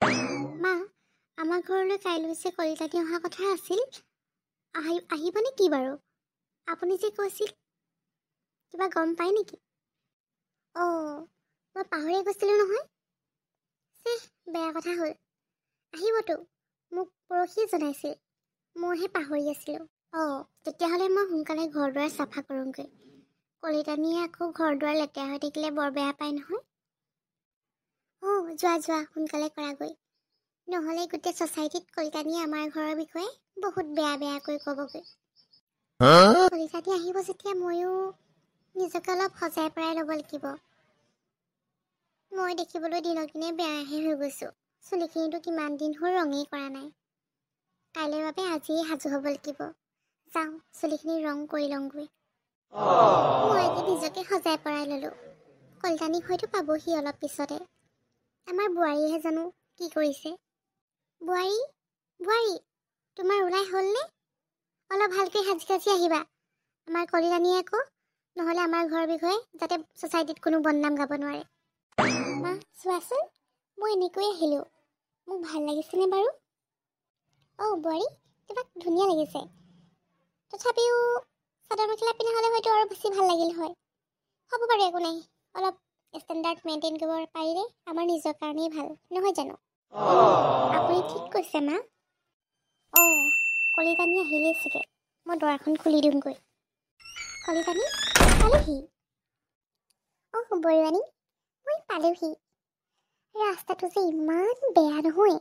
মা, আমাৰ ঘৰলৈ কাইলৈ যে কলিতানী অহা কথা আছিল, আহিবনে কি বাৰু? আপুনি যে কৈছিল, কিবা গম পায় নেকি? মই পাহৰিয়ে গৈছিলোঁ নহয়। বেয়া কথা হ'ল। আহিবতো, মোক পৰহিয়ে জনাইছিল, মইহে পাহৰি আছিলোঁ। তেতিয়াহ'লে মই সোনকালে ঘৰ দুৱাৰ চাফা কৰোঁগৈ। কলিতানীয়ে আকৌ ঘৰ দুৱাৰ লেতেৰা হৈ থাকিলে বৰ বেয়া পায় নহয়। যোৱা সোনকালে কৰাগৈ, নহ'লে গোটেই ছ'চাইটিত কলিতানীয়ে আমাৰ ঘৰৰ বিষয়ে বহুত বেয়াকৈ ক'বগৈ। কলিতানী আহিব যেতিয়া ময়ো নিজকে অলপ সজাই পৰাই ল'ব লাগিব। মই দেখিবলৈ দিনক দিনে বেয়াহে হৈ গৈছোঁ। চুলিখিনিতো কিমান দিন হ'ল ৰঙেই কৰা নাই। কাইলৈৰ বাবে আজিয়ে সাজু হ'ব লাগিব। যাওঁ, চুলিখিনি ৰং কৰি লওঁগৈ। মই আজি নিজকে সজাই পৰাই ল'লোঁ। কলিতানী হয়তো পাবহি অলপ পিছতে। আমাৰ বোৱাৰীয়েহে জানো কি কৰিছে। বোৱাৰী, তোমাৰ ওলাই হ'লনে? অলপ ভালকৈ সাজি আহিবা। আমাৰ কলিতানীয়ে আকৌ, নহ'লে আমাৰ ঘৰৰ বিষয়ে যাতে ছ'চাইটিত কোনো বদনাম গাব নোৱাৰে। মা, চোৱাচোন, মই এনেকৈ আহিলোঁ। মোক ভাল লাগিছেনে বাৰু? বোৱাৰী, তোমাক ধুনীয়া লাগিছে। তথাপিও চাদৰ মেখেলা পিন্ধা হ'লে হয়তো আৰু বেছি ভাল লাগিল হয়। হ'ব বাৰু, একো নাই। অলপ ষ্টেণ্ডাৰ্ড মেইনটেইন কৰিব পাৰিলে আমাৰ নিজৰ কাৰণেই ভাল, নহয় জানো? আপুনি ঠিক কৈছে, মা। কলিতানী আহিলেই চাগে। মই দুৱাৰখন খুলি দিওঁগৈ। কলিতানী পালেহি। বৰুৱানী, মই পালোহি। ৰাস্তাটো যে ইমান বেয়া নহয়,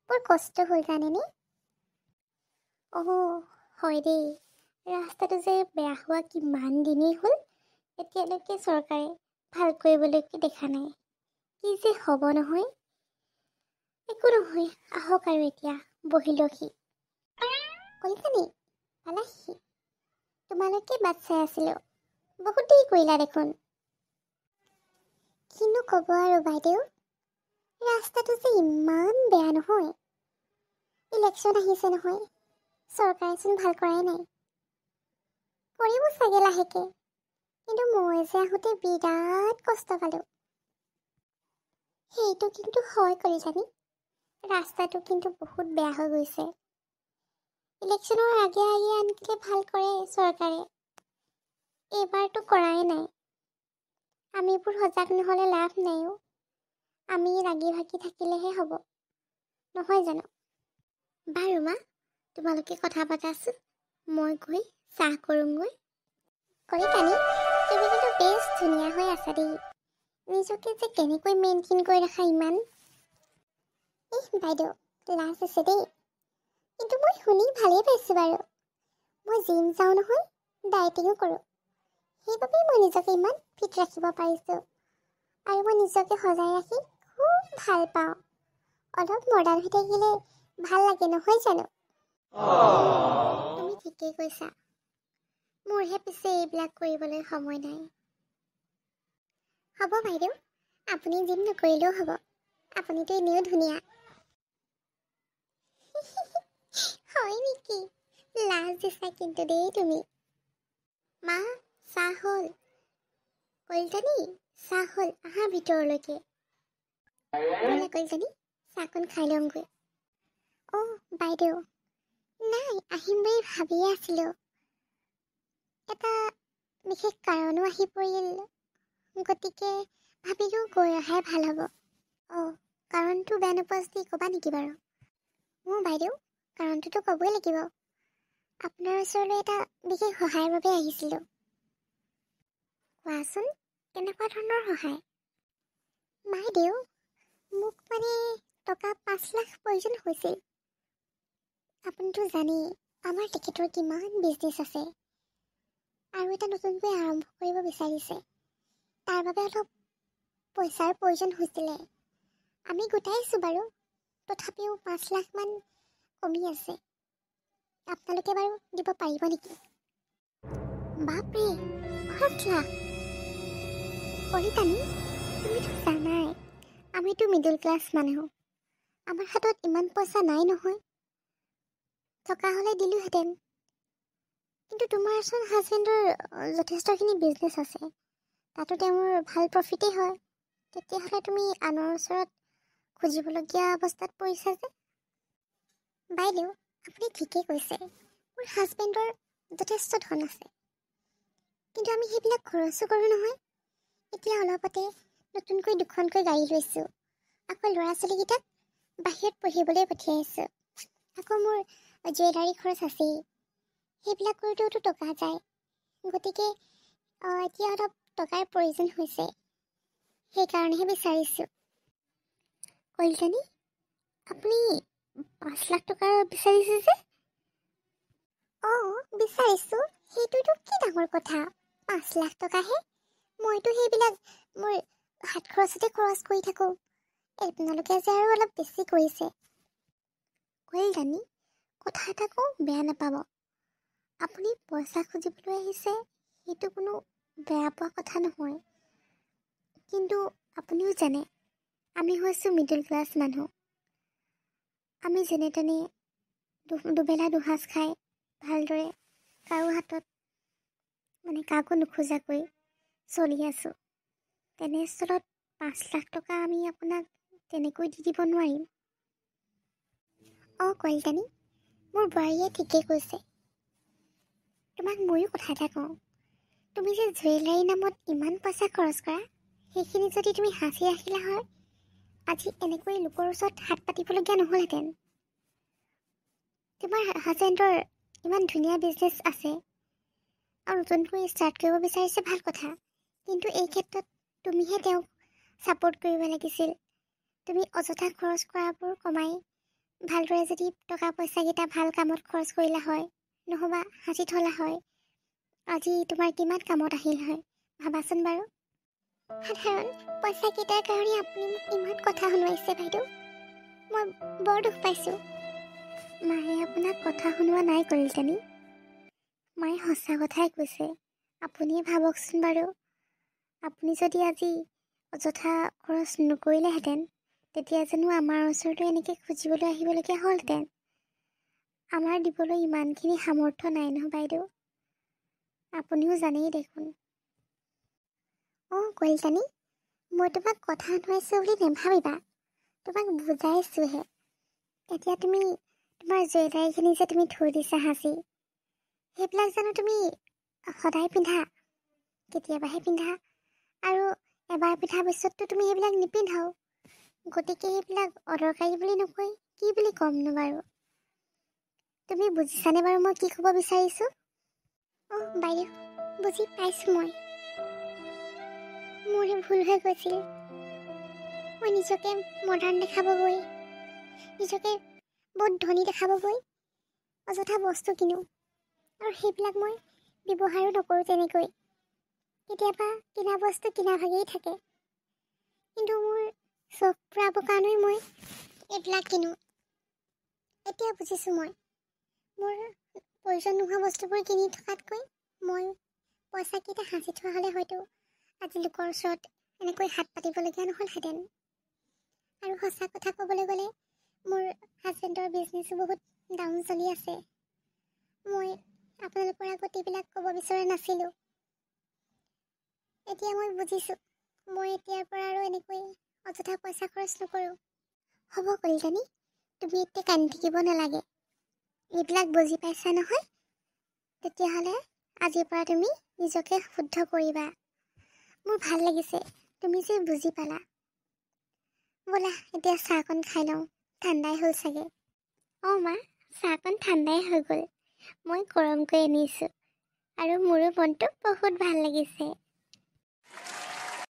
বৰ কষ্ট হ'ল জানেনে? হয় দেই, ৰাস্তাটো যে বেয়া হোৱা কিমান দিনেই হ'ল, এতিয়ালৈকে চৰকাৰে ভাল কৰিবলৈ দেখা নাই। কি যে হ'ব নহয়। একো নহয়, আহক আৰু এতিয়া বহিলহি। কলিতানী পালাহি। তোমালোকে বাট চাই আছিলোঁ। বহুত দেৰি কৰিলা দেখোন। কিনো ক'ব আৰু বাইদেউ, ৰাস্তাটো যে ইমান বেয়া নহয়। ইলেকশ্যন আহিছে নহয়, চৰকাৰেচোন ভাল কৰাই নাই। কৰিব চাগে লাহেকে, কিন্তু মই যে আহোঁতে বিৰাট কষ্ট পালোঁ। সেইটো কিন্তু হয় কলিতানী, ৰাস্তাটো কিন্তু বহুত বেয়া হৈ গৈছে। ইলেকশ্যনৰ আগে আনকি ভাল কৰে চৰকাৰে, এইবাৰতো কৰাই নাই। আমিবোৰ সজাগ নহ'লে লাভ নাইও। আমি লাগি ভাগি থাকিলেহে হ'ব, নহয় জানো? বাৰু মা, তোমালোকে কথা পাতাচোন, মই গৈ চাহ কৰোঁগৈ। কলিতানী, তুমি কিন্তু বেছ ধুনীয়া হৈ আছা দেই। নিজকে যে কেনেকৈ মেইনটেইন কৰি ৰাখা ইমান। বাইদেউ, লাজ আছে দেই। কিন্তু মই শুনি ভালেই পাইছোঁ বাৰু। মই জিম যাওঁ নহয়, ডায়েটিঙো কৰোঁ। সেইবাবেই মই নিজকে ইমান ফিট ৰাখিব পাৰিছোঁ। আৰু মই নিজকে সজাই ৰাখি খুব ভাল পাওঁ। অলপ মডাৰ্ণ হৈ থাকিলে ভাল লাগে, নহয় জানো? তুমি ঠিকেই কৈছা। মোৰহে পিছে এইবিলাক কৰিবলৈ সময় নাই। হ'ব বাইদেউ, আপুনি জিম নকৰিলেও হ'ব। আপুনিতো এনেও ধুনীয়া। হয় নেকি? লাজ দিছা কিন্তু দেই তুমি। মা, চাহ হ'ল? কলিতানী, চাহ হ'ল, আহা ভিতৰলৈকে। ব'লা কলিতানী, চাহকণ খাই লওঁগৈ। বাইদেউ, নাই, আহিম বুলি ভাবিয়ে আছিলোঁ। এটা বিশেষ কাৰণো আহি পৰিল, গতিকে ভাবিলোঁ গৈ অহাই ভাল হ'ব। কাৰণটো বেয়া নোপোৱা যদি ক'বা নেকি বাৰু? বাইদেউ, কাৰণটোতো ক'বই লাগিব। আপোনাৰ ওচৰলৈ এটা বিশেষ সহায়ৰ বাবে আহিছিলোঁ। কোৱাচোন, কেনেকুৱা ধৰণৰ সহায়? বাইদেউ, মোক টকা 5 লাখ প্ৰয়োজন হৈছিল। আপুনিতো জানেই, আমাৰ তেখেতৰ কিমান বিজনেছ আছে, আৰু এটা নতুনকৈ আৰম্ভ কৰিব বিচাৰিছে। তাৰ বাবে অলপ পইচাৰ প্ৰয়োজন হৈছিলে। আমি গোটাইছোঁ বাৰু, তথাপিও 5 লাখমান কমি আছে। আপোনালোকে বাৰু দিব পাৰিব নেকি? বাপৰে, 5 লাখ! কলিতানী, তুমিতো জানাই, আমিতো মিডল ক্লাছ মানুহ। আমাৰ হাতত ইমান পইচা নাই নহয়। থকা হ'লে দিলোঁহেঁতেন। কিন্তু তোমাৰচোন হাজবেণ্ডৰ যথেষ্টখিনি বিজনেছ আছে, তাতো তেওঁৰ ভাল প্ৰফিটেই হয়। তেতিয়াহ'লে তুমি আনৰ ওচৰত খুজিবলগীয়া অৱস্থাত পৰিছে যে। বাইদেউ, আপুনি ঠিকেই কৈছে, মোৰ হাজবেণ্ডৰ যথেষ্ট ধন আছে, কিন্তু আমি সেইবিলাক খৰচো কৰোঁ নহয়। এতিয়া অলপতে নতুনকৈ 2খনকৈ গাড়ী লৈছোঁ, আকৌ ল'ৰা ছোৱালীকেইটাক বাহিৰত পঢ়িবলৈ পঠিয়াইছোঁ, আকৌ মোৰ জুৱেলাৰী খৰচ আছেই, সেইবিলাক কৰোঁতেওতো টকা যায়। গতিকে এতিয়া অলপ টকাৰ প্ৰয়োজন হৈছে, সেইকাৰণেহে বিচাৰিছোঁ। কল্যাণী, আপুনি 5 লাখ টকা বিচাৰিছে যে? বিচাৰিছোঁ, সেইটোতো কি ডাঙৰ কথা। 5 লাখ টকাহে, মইতো সেইবিলাক মোৰ হাত খৰচতে খৰচ কৰি থাকোঁ। আপোনালোকে যে আৰু অলপ বেছি কৰিছে। কল্যাণী, কথা এটা কওঁ, বেয়া নাপাব। আপুনি পইচা খুজিবলৈ আহিছে, সেইটো কোনো বেয়া পোৱা কথা নহয়, কিন্তু আপুনিও জানে আমি হৈছোঁ মিডল ক্লাছ মানুহ। আমি যেনে তেনে দুবেলা দুসাঁজ খাই ভালদৰে কাৰো হাতত কাকো নোখোজাকৈ চলি আছোঁ। তেনেস্থলত 5 লাখ টকা আমি আপোনাক তেনেকৈ দি দিব নোৱাৰিম। কল্যাণী, মোৰ বোৱাৰীয়ে ঠিকেই কৈছে। তোমাক ময়ো কথা এটা কওঁ, তুমি যে জুৱেলাৰী নামত ইমান পইচা খৰচ কৰা, সেইখিনি যদি তুমি সাঁচি ৰাখিলা হয়, আজি এনেকৈ লোকৰ ওচৰত হাত পাতিবলগীয়া নহ'লহেঁতেন। তোমাৰ হাজবেণ্ডৰ ইমান ধুনীয়া বিজনেছ আছে আৰু নতুনকৈ ষ্টাৰ্ট কৰিব বিচাৰিছে, ভাল কথা, কিন্তু এই ক্ষেত্ৰত তুমিহে তেওঁক ছাপোৰ্ট কৰিব লাগিছিল। তুমি অযথা খৰচ কৰাবোৰ কমাই ভালদৰে যদি টকা পইচাকেইটা ভাল কামত খৰচ কৰিলা হয়, নহ'বা সাঁচি থলা হয়, আজি তোমাৰ কিমান কামত আহিল হয়, ভাবাচোন বাৰু। সাধাৰণ পইচাকেইটাৰ কাৰণে আপুনি মোক ইমান কথা শুনাইছে বাইদেউ, মই বৰ দুখ পাইছোঁ। মায়ে আপোনাক কথা শুনোৱা নাই কল্যাণী, মায়ে সঁচা কথাই কৈছে। আপুনিয়ে ভাবকচোন বাৰু, আপুনি যদি আজি অযথা খৰচ নকৰিলেহেঁতেন, তেতিয়া জানো আমাৰ ওচৰতো এনেকৈ খুজিবলৈ আহিবলগীয়া হ'লহেঁতেন? আমাৰ দিবলৈ ইমানখিনি সামৰ্থ্য নাই নহয় বাইদেউ, আপুনিও জানেই দেখোন। কল্যাণী, মই তোমাক কথা শুনাইছোঁ বুলি নেভাবিবা, তোমাক বুজাইছোঁহে। এতিয়া তুমি তোমাৰ জুৱেলাৰীখিনি যে তুমি থৈ দিছা সাঁচি, সেইবিলাক জানো তুমি সদায় পিন্ধা? কেতিয়াবাহে পিন্ধা, আৰু এবাৰ পিন্ধাৰ পিছততো তুমি সেইবিলাক নিপিন্ধাও। গতিকে সেইবিলাক অদৰকাৰী বুলি নকৈ কি বুলি ক'মনো বাৰু? তুমি বুজিছানে বাৰু মই কি ক'ব বিচাৰিছোঁ? বাইদেউ, বুজি পাইছোঁ। মোৰে ভুল হৈ গৈছিল। মই নিজকে মডাৰ্ণ দেখাবগৈ, নিজকে বহুত ধনী দেখাবগৈ অযথা বস্তু কিনো, আৰু সেইবিলাক মই ব্যৱহাৰো নকৰোঁ তেনেকৈ। কেতিয়াবা কিনা বস্তু কিনা ভাগেই থাকে, কিন্তু মোৰ চখ পূৰাবৰ কাৰণেই মই এইবিলাক কিনো। এতিয়া বুজিছোঁ, মোৰ প্ৰয়োজন নোহোৱা বস্তুবোৰ কিনি থকাতকৈ মই পইচাকেইটা সাঁচি থোৱা হ'লে হয়তো আজি লোকৰ ওচৰত এনেকৈ হাত পাতিবলগীয়া নহ'লহেঁতেন। আৰু সঁচা কথা ক'বলৈ গ'লে মোৰ হাজবেণ্ডৰ বিজনেছো বহুত ডাউন চলি আছে। মই আপোনালোকৰ আগত এইবিলাক ক'ব বিচৰা নাছিলোঁ। এতিয়া মই বুজিছোঁ, মই এতিয়াৰ পৰা আৰু এনেকৈ অযথা পইচা খৰচ নকৰোঁ। হ'ব কল্যাণী, তুমি এতিয়া কান্দি থাকিব নালাগে। এইবিলাক বুজি পাইছা নহয়? তেতিয়াহ'লে আজিৰ পৰা তুমি নিজকে শুদ্ধ কৰিবা। মোৰ ভাল লাগিছে তুমি যে বুজি পালা। ব'লা এতিয়া চাহকণ খাই লওঁ, ঠাণ্ডাই হ'ল চাগে। মা, চাহকণ ঠাণ্ডাই হৈ গ'ল, মই গৰমকৈ আনিছোঁ, আৰু মোৰো মনটো বহুত ভাল লাগিছে।